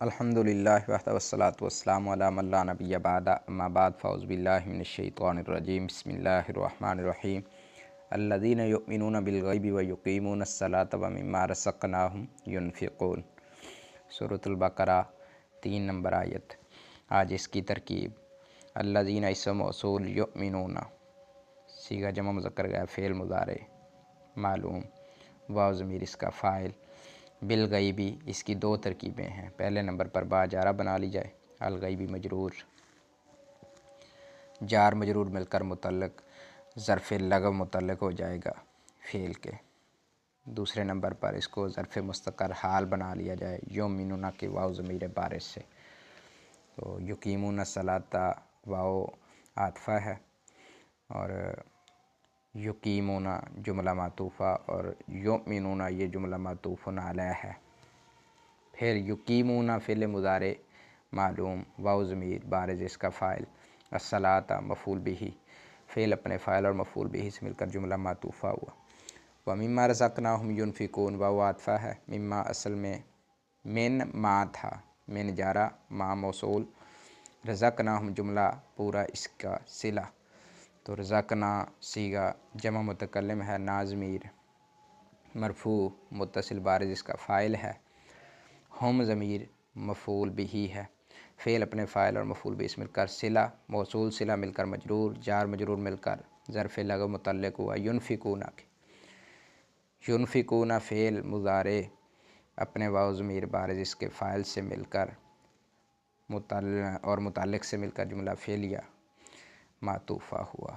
الحمدللہ وحدہ والصلاۃ والسلام علی من لا نبی بعد اما بعد فاعوذ باللہ من الشیطان الرجیم بسم اللہ الرحمن الرحیم الذین یؤمنون بالغیب ویقیمون الصلاۃ ومما رزقناہم ینفقون۔ سورۃ البقرہ 3 نمبر آیت۔ آج اس کی ترکیب: الذین اسم موصول، یؤمنون صیغہ جمع مذکر غائب فعل مضارع معلوم، واو ضمیر اس کا فاعل، بالغیبی اس کی 2 ترکیبیں ہیں۔ پہلے نمبر پر با جارہ بنا لی جائے، الغیبی مجرور، جار مجرور مل کر متعلق، ظرف لغو متعلق ہو جائے گا فعل کے۔ دوسرے نمبر پر اس کو ظرف مستقر حال بنا لیا جائے یؤمنون کے واو ضمیر بارز سے، تو یقیمون الصلاۃ واو عاطفہ ہے اور یقیمون جملہ معطوفہ اور یؤمنون یہ جملہ معطوف علیہ ہے۔ پھر یقیمون فعل مضارع معلوم، واو ضمیر بارز اس کا فاعل، الصلاۃ مفعول بہ، فعل اپنے فاعل اور مفعول بہ سے مل کر جملہ معطوفہ ہوا۔ ومما رزقناہم ینفقون، واو عاطفہ ہے، مما اصل میں من ما تھا، من جارہ ما موصول، رزقناہم جملہ پورا اس کا صلہ، تو رزقنا صیغہ جمع متکلم ہے، نا ضمیر مرفوع متصل بارز اس کا فاعل ہے، ہم ضمیر مفعول بہ ہے، فعل اپنے فاعل اور مفعول بہ سے مل کر صلہ، موصول صلہ مل کر مجرور، جار مجرور مل کر ظرف لغو متعلق ہوا ینفقون کے۔ ینفقون فعل مضارع اپنے واو ضمیر بارز اس کے فاعل سے مل کر متعلق سے مل کر جملہ فعلیہ معطوفہ ہوا۔